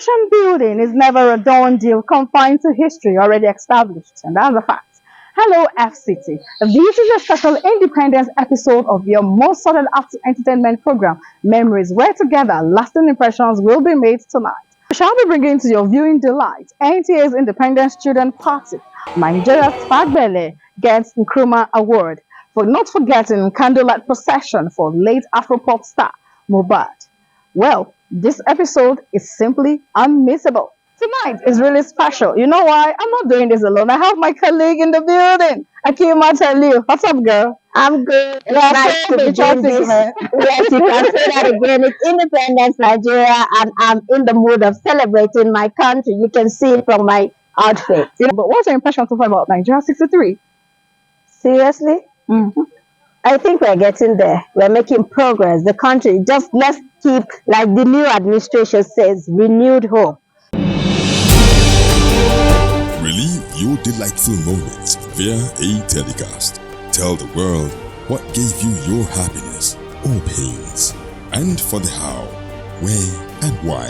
nation building is never a done deal confined to history already established, and that's a fact. Hello, FCT. This is a special Independence episode of your most sought after entertainment program, Memories, where together lasting impressions will be made tonight. We shall be bringing to your viewing delight NTA's Independence Student Party. Nigeria's Fagbele gets Nkrumah Award for not forgetting candlelight procession for late Afropop star Mohbad. Well, this episode is simply unmissable. Tonight is really special. You know why? I'm not doing this alone. I have my colleague in the building. Akima, tell you. What's up, girl? I'm good. It's Yeah, nice to be doing traffic, this. man. Yes, you can say that again. It's Independence Nigeria, and I'm in the mood of celebrating my country. You can see it from my outfit. But what's your impression so far about Nigeria 63? Seriously? I think we're getting there. We're making progress. The country, just let's keep, like the new administration says, renewed hope. Relive your delightful moments via a telecast. Tell the world what gave you your happiness or pains, and for the how, where, and why.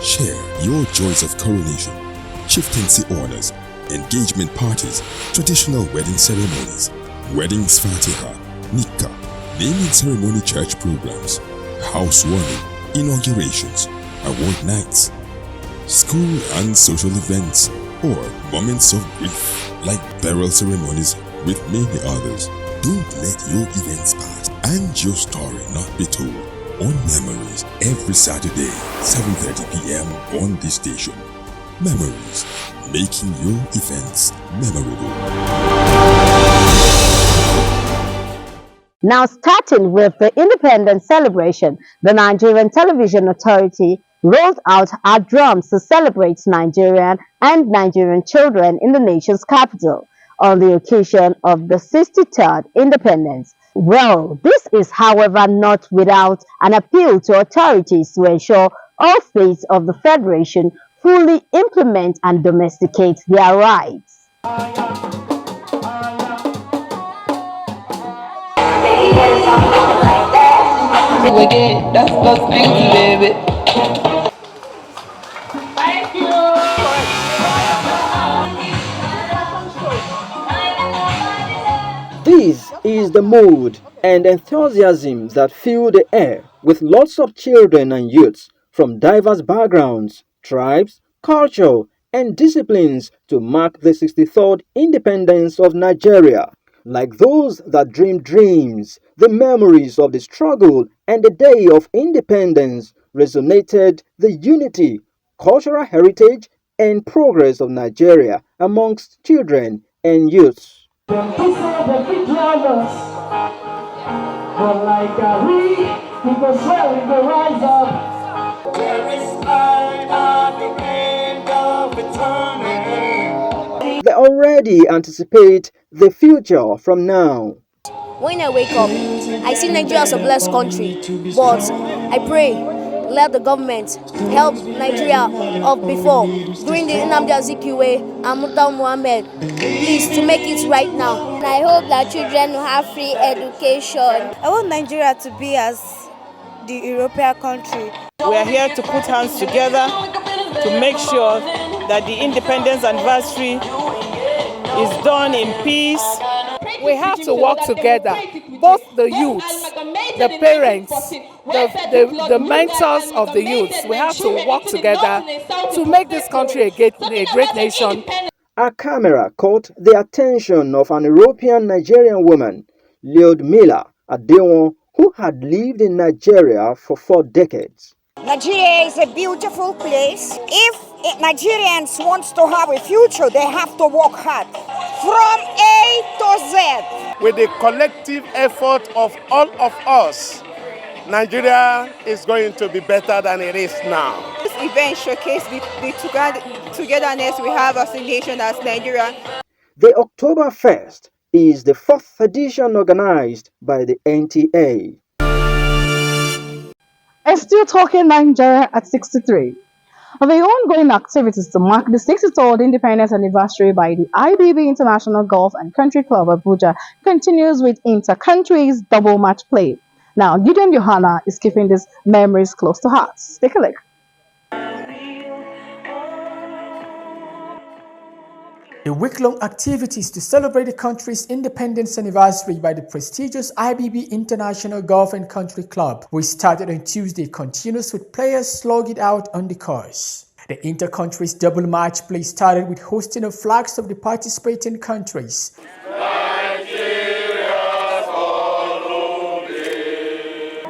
Share your joys of coronation, chieftaincy honors, engagement parties, traditional wedding ceremonies, weddings fatiha, nikah, naming ceremony church programs, housewarming, inaugurations, award nights, school and social events, or moments of grief like burial ceremonies with many others. Don't let your events pass and your story not be told on Memories every Saturday, 7:30 p.m. on this station. Memories, making your events memorable. Now, starting with the independence celebration, the Nigerian Television Authority rolled out our drums to celebrate Nigerian and Nigerian children in the nation's capital on the occasion of the 63rd independence. Well, this is, however, not without an appeal to authorities to ensure all states of the Federation fully implement and domesticate their rights. That's baby. This is the mood and enthusiasm that fill the air with lots of children and youths from diverse backgrounds, tribes, culture, and disciplines to mark the 63rd independence of Nigeria. Like those that dream dreams, the memories of the struggle and the day of independence resonated the unity, cultural heritage, and progress of Nigeria amongst children and youths. Them kiss the big lovers, but like a we go swell, we go rise up. There is light at the end of eternity. They already anticipate the future from now. When I wake up, I see Nigeria as a blessed country, but I pray let the government help Nigeria of before during the Nnamdi Azikiwe and Murtala Muhammad, please to make it right now. And I hope that children will have free education. I want Nigeria to be as the European country. We are here to put hands together to make sure that the independence anniversary is done in peace. We have to work together, both the youths, the parents, the mentors of the youths. We have to work together to make this country a great nation. Our camera caught the attention of an European Nigerian woman, Lyudmila Adewon, who had lived in Nigeria for 4 decades. Nigeria is a beautiful place. If Nigerians want to have a future, they have to work hard from A to Z. With the collective effort of all of us, Nigeria is going to be better than it is now. This event showcases the togetherness we have as a nation, as Nigeria. The Oktoberfest is the 4th edition organized by the NTA. It's still talking Nigeria at 63. The ongoing activities to mark the 63rd independence anniversary by the IBB International Golf and Country Club Abuja continues with inter-countries double match play. Now, Gideon Johanna is keeping these memories close to heart. Take a look. The week-long activities to celebrate the country's independence anniversary by the prestigious IBB International Golf and Country Club, which started on Tuesday, continues with players slugging it out on the course. The inter-countries double match play started with hosting of flags of the participating countries.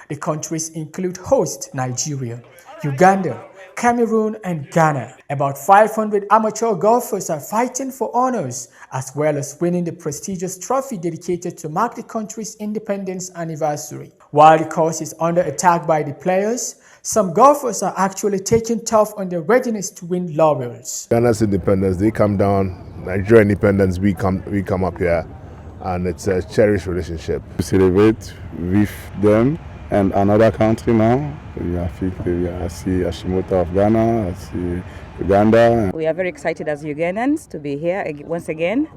The countries include host Nigeria, Uganda, Cameroon and Ghana. About 500 amateur golfers are fighting for honors as well as winning the prestigious trophy dedicated to mark the country's independence anniversary. While the course is under attack by the players, some golfers are actually taking tough on their readiness to win laurels. Ghana's independence, they come down. Nigeria independence, we come up here, and it's a cherished relationship. We celebrate with them and another country now. I see Hashimoto of Ghana, I see Uganda. We are very excited as Ugandans to be here once again,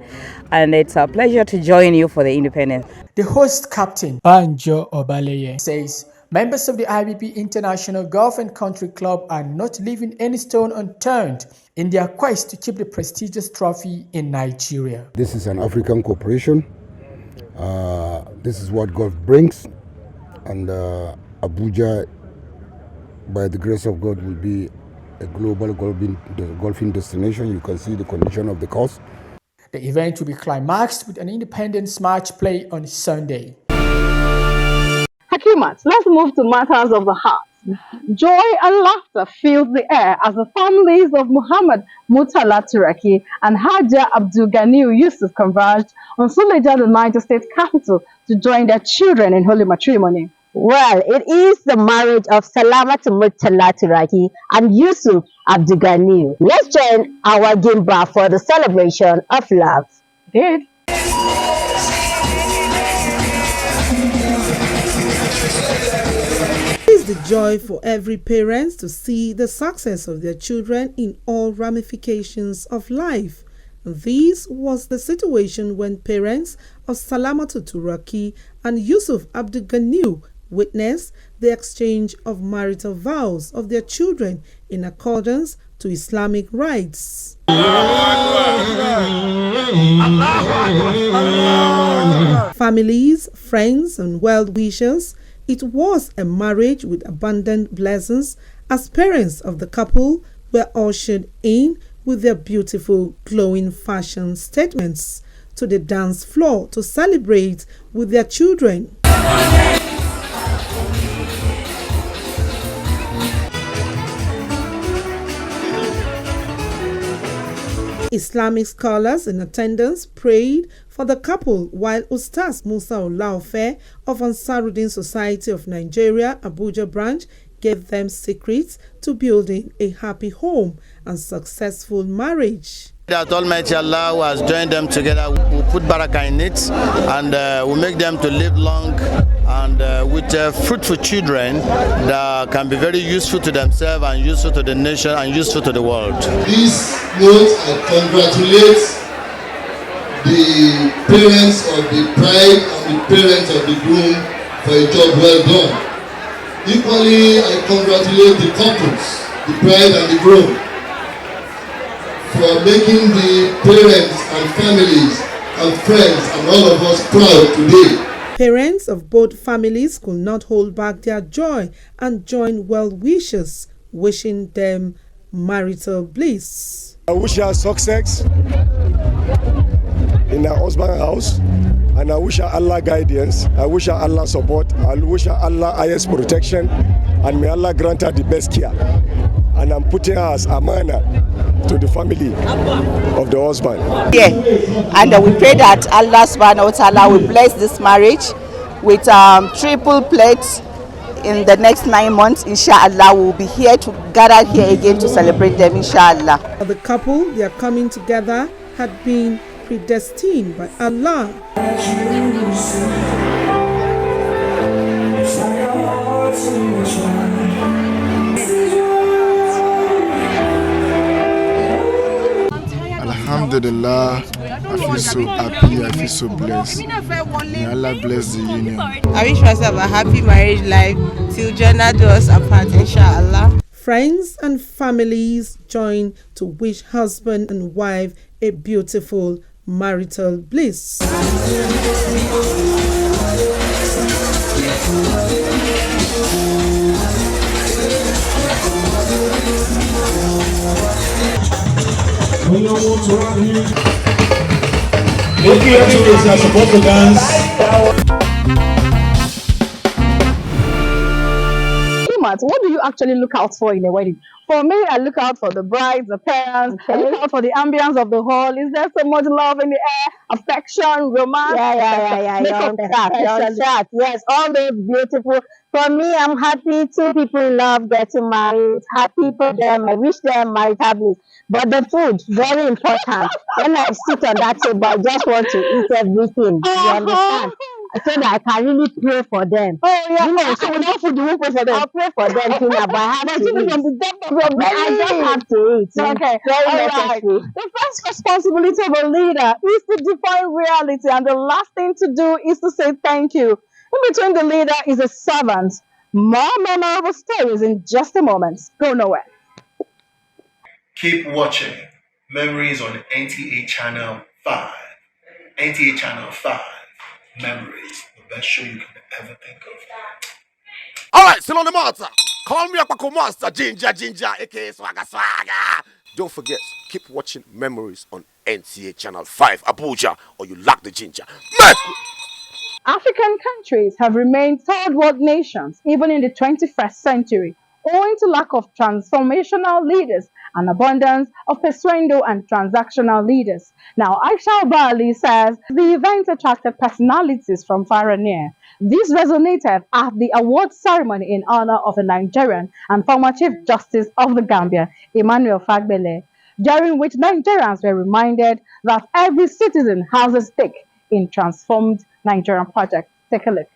and it's a pleasure to join you for the independence. The host captain, Banjo Obaleye, says members of the IBB International Golf and Country Club are not leaving any stone unturned in their quest to keep the prestigious trophy in Nigeria. This is an African corporation. This is what golf brings, and Abuja, by the grace of God, will be a global golfing destination. You can see the condition of the course. The event will be climaxed with an independence match play on Sunday. Hakimat, let's move to matters of the heart. Joy and laughter filled the air as the families of Muhammad Murtala Turaki and Haja Abdul Ganiu Yusuf converged on Suleja, the Niger State capital, to join their children in holy matrimony. Well, it is the marriage of Salamatu Murtala Turaki and Yusuf Abdul Ganiu. Let's join our Gimba for the celebration of love. Did. It is the joy for every parent to see the success of their children in all ramifications of life. This was the situation when parents of Salamatu Turaki and Yusuf Abdul Ganiu witnessed the exchange of marital vows of their children in accordance to Islamic rites. Families, friends, and well-wishers, it was a marriage with abundant blessings as parents of the couple were ushered in with their beautiful, glowing fashion statements to the dance floor to celebrate with their children. Islamic scholars in attendance prayed for the couple, while Ustaz Musa Olaofe of Ansaruddin Society of Nigeria, Abuja branch, gave them secrets to building a happy home and successful marriage. That Almighty Allah who has joined them together will put barakah in it, and will make them to live long and with fruitful children that can be very useful to themselves and useful to the nation and useful to the world. This note, I congratulate the parents of the bride and the parents of the groom for a job well done. Equally, I congratulate the couples, the bride and the groom, for making the parents and families and friends and all of us proud today. Parents of both families could not hold back their joy and joined well wishers, wishing them marital bliss. I wish her success in her husband's house, and I wish her Allah guidance, I wish her Allah support, I wish her Allah highest protection, and may Allah grant her the best care. And I'm putting her as amana to the family of the husband. Yeah, and we pray that Allah subhanahu wa ta'ala will bless this marriage with triple plates in the next 9 months. Inshallah, we'll be here to gather here again to celebrate them, inshallah. For the couple, their coming together had been predestined by Allah. Alhamdulillah, I feel so happy, I feel so blessed. May Allah bless the union. I wish myself a happy marriage life till journey to us apart, inshallah. Friends and families join to wish husband and wife a beautiful marital bliss. Okay, everybody are supposed to dance. What do you actually look out for in a wedding? For me, I look out for the bride, the parents. I look out for the ambience of the hall. Is there so much love in the air? Affection, romance? Yeah. You're on track. Yes, all those beautiful. For me, I'm happy two people in love getting married. Happy for them. I wish them marital bliss. But the food, very important. When I sit on that table, I just want to eat everything. You understand? So that I can really pray for them. Oh yeah, you know, so without food, you won't pray for them. I'll pray for them, Tina, but I have to eat. From the depth of your belly. I just have to eat. Okay, very necessary. The first responsibility of a leader is to define reality, and the last thing to do is to say thank you. In between the leader is a servant. More memorable stories in just a moment. Go nowhere. Keep watching Memories on NTA Channel 5. NTA Channel 5. Memories, the best show you can ever think of. Alright, still on the matter. Call me Aquaco Master, Ginger, aka Swagga. Don't forget, keep watching Memories on NTA Channel 5, Abuja, or you lack the ginger. African countries have remained third world nations even in the 21st century, owing to lack of transformational leaders and abundance of persuendo and transactional leaders. Now, Aisha Bali says the event attracted personalities from far and near. This resonated at the award ceremony in honor of a Nigerian and former Chief Justice of the Gambia, Emmanuel Fagbele, during which Nigerians were reminded that every citizen has a stake in transformed Nigerian project. Take a look.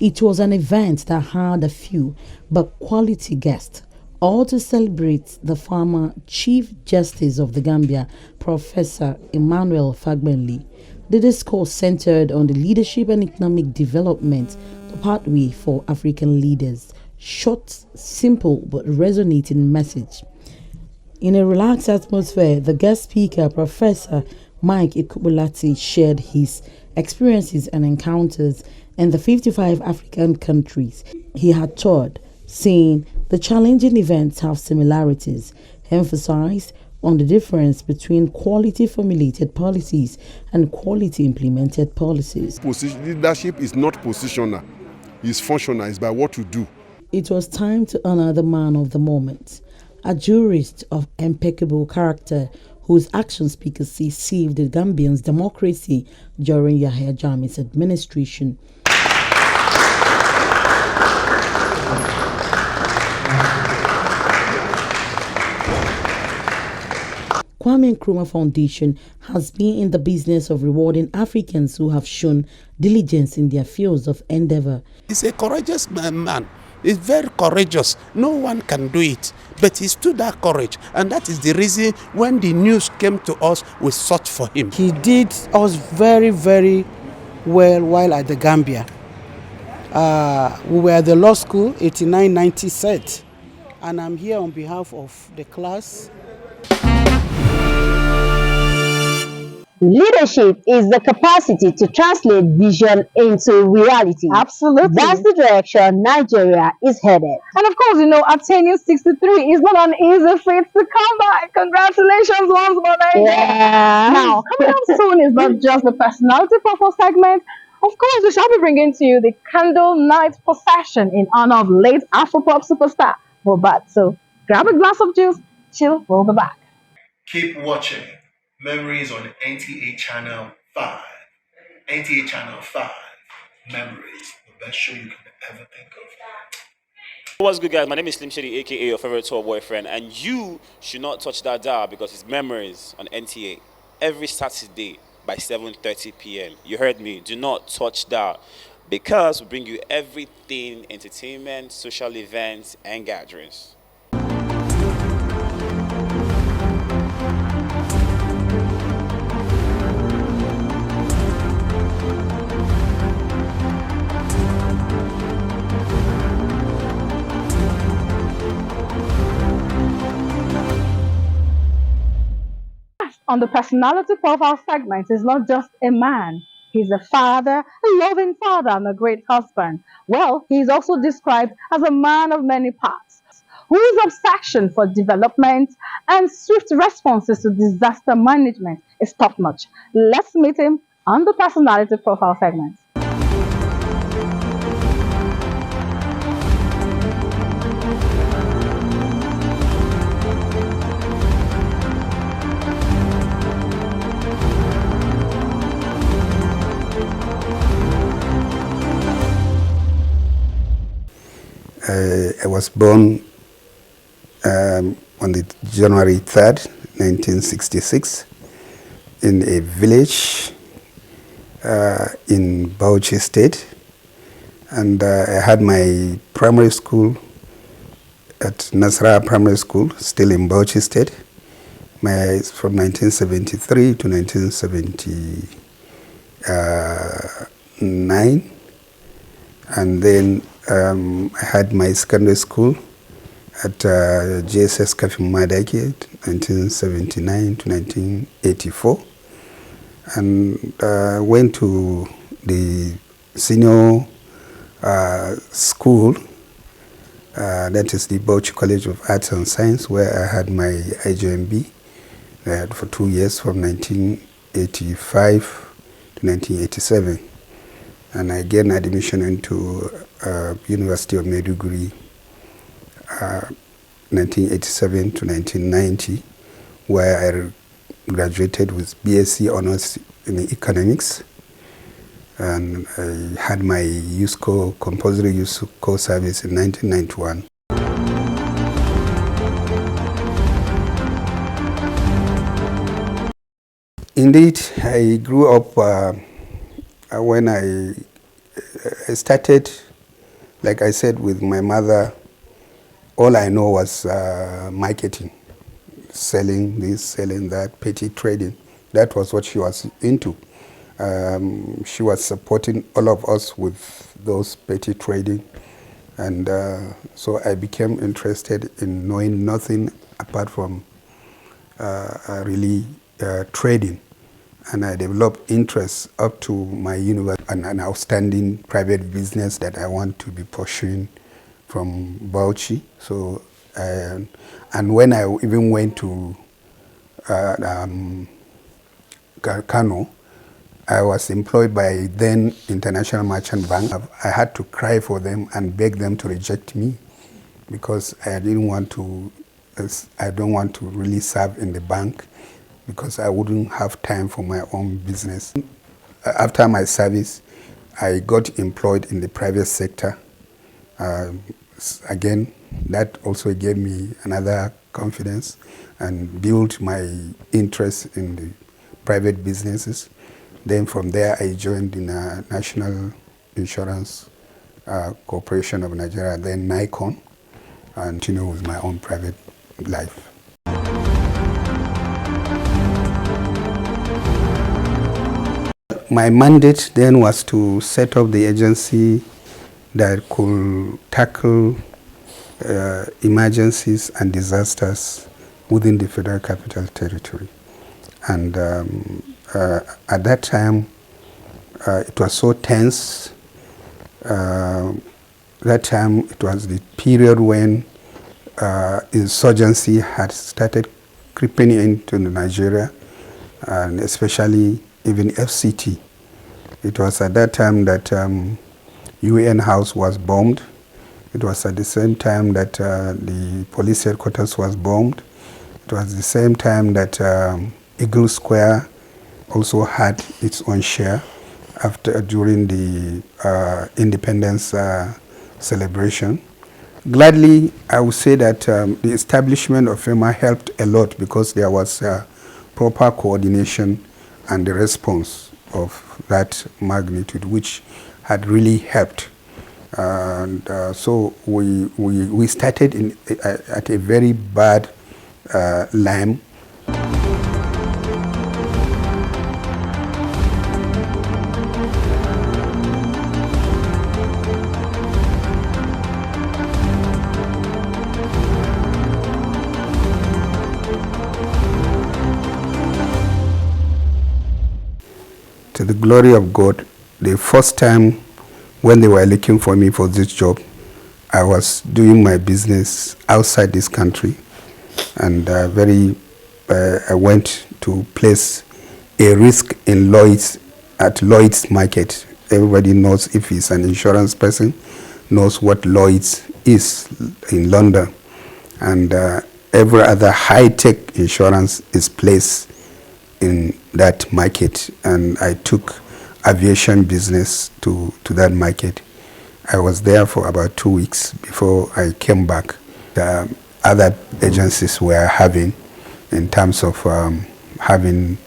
It was an event that had a few but quality guests, all to celebrate the former Chief Justice of the Gambia, Professor Emmanuel Fagbele. The discourse centered on the leadership and economic development, the pathway for African leaders. Short, simple but resonating message. In a relaxed atmosphere, the guest speaker, Professor Mike Ikubulati, shared his experiences and encounters in the 55 African countries he had toured, saying the challenging events have similarities, emphasized on the difference between quality formulated policies and quality implemented policies. Leadership is not positional, it's functional, it's by what you do. It was time to honor the man of the moment, a jurist of impeccable character whose action speak saved the Gambians' democracy during Yahya Jammeh's administration. Kwame Nkrumah Foundation has been in the business of rewarding Africans who have shown diligence in their fields of endeavor. He's a courageous man. He's very courageous. No one can do it. But he stood that courage. And that is the reason when the news came to us, we sought for him. He did us very, very well while at the Gambia. We were at the law school, 89-90 set. And I'm here on behalf of the class. Leadership is the capacity to translate vision into reality. Absolutely. That's the direction Nigeria is headed. And of course, you know, attaining 63 is not an easy feat to come by. Congratulations once more, Nigeria. Yeah. Now, coming up soon is not just the personality photo segment. Of course, we shall be bringing to you the candle night procession in honor of late Afropop superstar Mohbad. So grab a glass of juice, chill, we'll be back. Keep watching Memories on NTA Channel 5. NTA Channel 5. Memories, the best show you can ever think of. What's good, guys? My name is Slim Shady, aka your favorite tour boyfriend, and you should not touch that dial because it's Memories on NTA every Saturday by 7:30 p.m. You heard me. Do not touch that because we bring you everything entertainment, social events, and gatherings. on the personality profile segment is not just a man. He's a father, a loving father, and a great husband. Well, he is also described as a man of many parts, whose obsession for development and swift responses to disaster management is top-notch. Let's meet him on the personality profile segment. I was born on the January 3rd, 1966, in a village in Bauchi State, and I had my primary school at Nasra Primary School, still in Bauchi State, from 1973 to 1979, and then I had my secondary school at JSS Kafim Madaki, 1979 to 1984, and went to the senior school, that is the Bauchi College of Arts and Science, where I had my IJMB for 2 years, from 1985 to 1987. And I gained admission into University of Maiduguri, 1987 to 1990, where I graduated with BSc Honours in Economics. And I had my USCO, compulsory USCO service in 1991. Indeed, I grew up when I started, like I said, with my mother. All I know was marketing, selling this, selling that, petty trading. That was what she was into. She was supporting all of us with those petty trading, and so I became interested in knowing nothing apart from really trading. And I developed interest up to my university and an outstanding private business that I want to be pursuing from Bauchi. So, and when I even went to Kano, I was employed by then International Merchant Bank. I had to cry for them and beg them to reject me because I don't want to really serve in the bank, because I wouldn't have time for my own business. After my service, I got employed in the private sector. Again, that also gave me another confidence and built my interest in the private businesses. Then from there, I joined the National Insurance Corporation of Nigeria, then Nikon, and continued with my own private life. My mandate then was to set up the agency that could tackle emergencies and disasters within the Federal Capital Territory. And at that time, it was so tense. That time, it was the period when insurgency had started creeping into Nigeria, and especially even FCT. It was at that time that UN House was bombed. It was at the same time that the police headquarters was bombed. It was the same time that Eagle Square also had its own share during the independence celebration. Gladly, I would say that the establishment of FEMA helped a lot, because there was proper coordination and the response of that magnitude, which had really helped. And so we started at a very bad lamb. to the glory of God, the first time when they were looking for me for this job, I was doing my business outside this country, and I went to place a risk in at Lloyd's Market. Everybody knows, if he's an insurance person, knows what Lloyd's is in London, and every other high-tech insurance is placed in that market, and I took aviation business to that market. I was there for about 2 weeks before I came back. The other agencies were having, in terms of having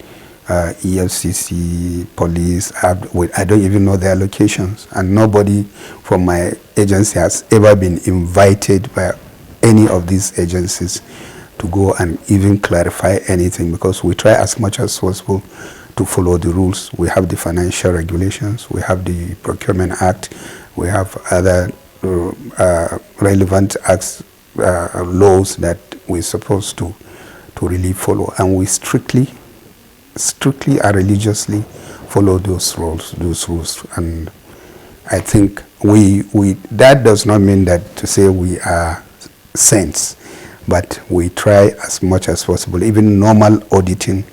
EFCC, police, I don't even know their locations, and nobody from my agency has ever been invited by any of these agencies to go and even clarify anything, because we try as much as possible to follow the rules. We have the financial regulations, we have the Procurement Act, we have other relevant acts, laws that we're supposed to really follow, and we strictly and religiously follow those rules. And I think that does not mean that to say we are saints, but we try as much as possible. Even normal auditing,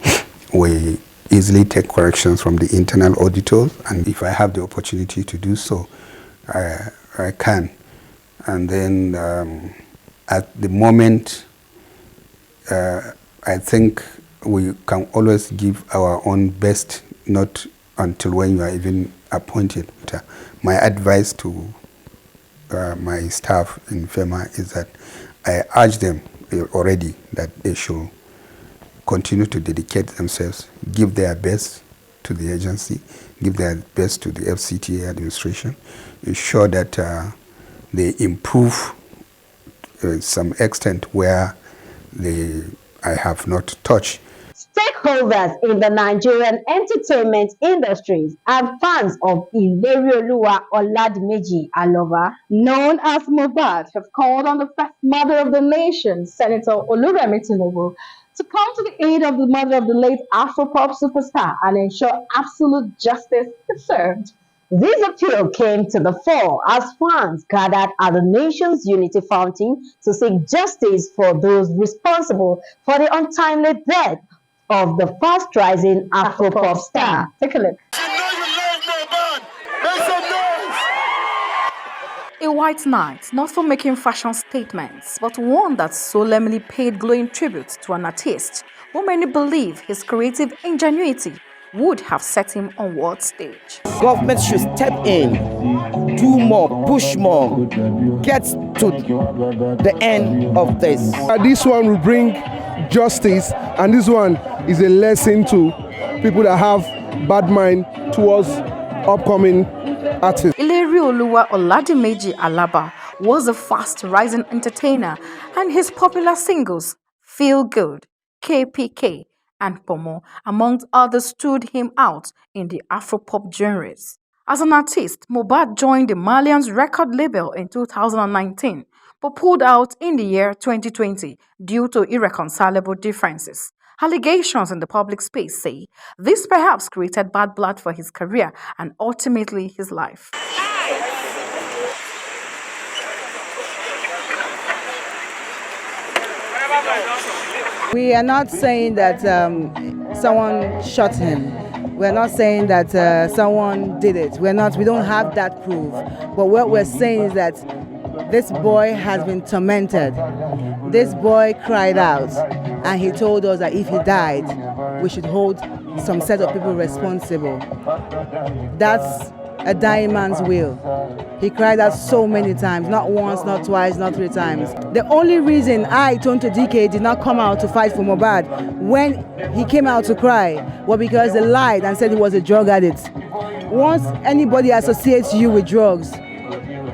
we easily take corrections from the internal auditors, and if I have the opportunity to do so, I can. And then at the moment, I think we can always give our own best, not until when you are even appointed. My advice to my staff in FEMA is that I urge them already that they should continue to dedicate themselves, give their best to the agency, give their best to the FCTA administration, ensure that they improve some extent where I have not touched. Stakeholders in the Nigerian entertainment industries and fans of Ilerioluwa Oladimeji Alova, known as Mohbad, have called on the first mother of the nation, Senator Oluremi Tinubu, to come to the aid of the mother of the late Afropop superstar and ensure absolute justice is served. This appeal came to the fore as fans gathered at the nation's Unity Fountain to seek justice for those responsible for the untimely death of the fast-rising Afropop star. Take a look. A white knight, not for making fashion statements, but one that solemnly paid glowing tribute to an artist who many believe his creative ingenuity would have set him on world stage. Government should step in, do more, push more, get to the end of this. This one will bring justice, and this one is a lesson to people that have bad mind towards upcoming artists. Ilerioluwa Oladimeji Alaba was a fast-rising entertainer, and his popular singles Feel Good, KPK, and Pomo, among others, stood him out in the Afropop genres. As an artist, Mohbad joined the Malians record label in 2019, but pulled out in the year 2020 due to irreconcilable differences. Allegations in the public space say this perhaps created bad blood for his career and ultimately his life. We are not saying that someone shot him. We're not saying that someone did it. We don't have that proof. But what we're saying is that this boy has been tormented. This boy cried out, and he told us that if he died, we should hold some set of people responsible. That's a dying man's will. He cried out so many times, not once, not twice, not 3 times. The only reason Tonto Dike did not come out to fight for Mohbad when he came out to cry was because they lied and said he was a drug addict. Once anybody associates you with drugs,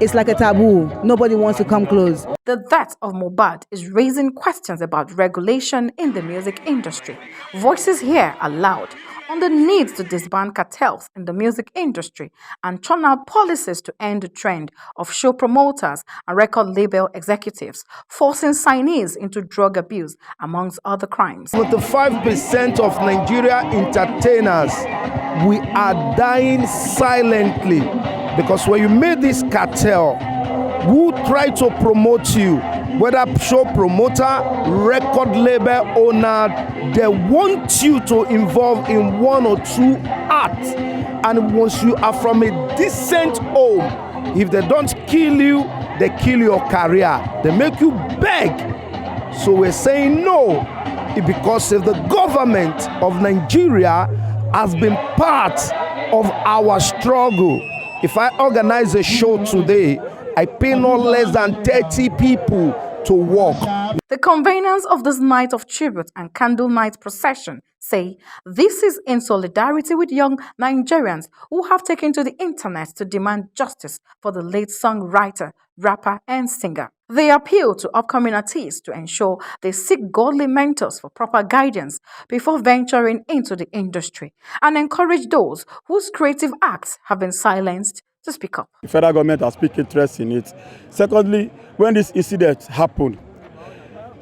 it's like a taboo. Nobody wants to come close. The death of Mohbad is raising questions about regulation in the music industry. Voices here are loud. on the need to disband cartels in the music industry and churn out policies to end the trend of show promoters and record label executives forcing signees into drug abuse, amongst other crimes. 75% of Nigeria entertainers, we are dying silently because when you made this cartel, who try to promote you, whether show promoter, record label owner, they want you to involve in one or two acts. And once you are from a decent home, if they don't kill you, they kill your career. They make you beg. So we're saying no, because if the government of Nigeria has been part of our struggle. If I organize a show today, I pay no less than 30 people to work. The conveners of this night of tribute and candle night procession say this is in solidarity with young Nigerians who have taken to the internet to demand justice for the late songwriter, rapper and singer. They appeal to upcoming artists to ensure they seek godly mentors for proper guidance before venturing into the industry and encourage those whose creative acts have been silenced to speak up. The federal government has picked interest in it. Secondly, when this incident happened,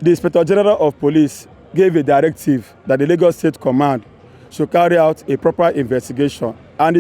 the Inspector General of Police gave a directive that the Lagos State Command should carry out a proper investigation and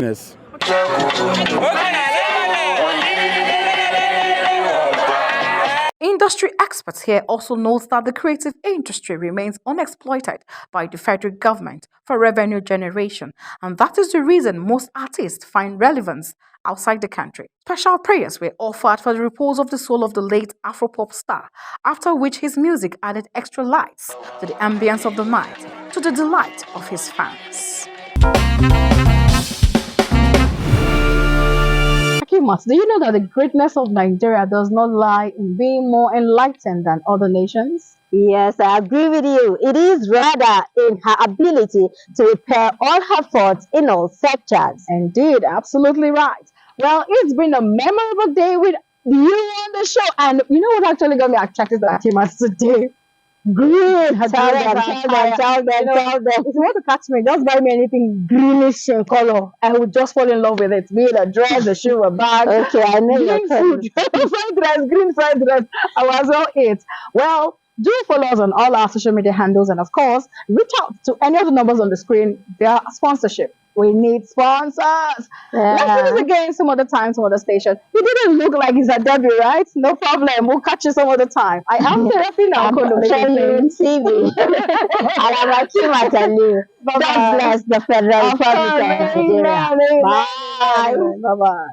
Industry experts here also note that the creative industry remains unexploited by the federal government for revenue generation, and that is the reason most artists find relevance outside the country. Special prayers were offered for the repose of the soul of the late Afropop star, after which his music added extra lights to the ambience of the night, to the delight of his fans. Akimat, do you know that the greatness of Nigeria does not lie in being more enlightened than other nations? Yes, I agree with you. It is rather in her ability to repair all her faults in all sectors. Indeed, absolutely right. Well, it's been a memorable day with you on the show. And you know what actually got me attracted to Akimat today? Green. Tell them. If you want to catch me, just buy me anything greenish in color. I would just fall in love with it. Be it a dress, a shoe, a bag. Okay, I know green food. Fried rice, green fried rice. I was all it. Well, do follow us on all our social media handles, and of course, reach out to any of the numbers on the screen via sponsorship. We need sponsors. Let's do this again some other time, some other station. You didn't look like it's a Debbie, right? No problem. We'll catch you some other time. I am therapy now. I'm showing you in TV. God bless the Federal Republic of Nigeria. Bye. Bye-bye.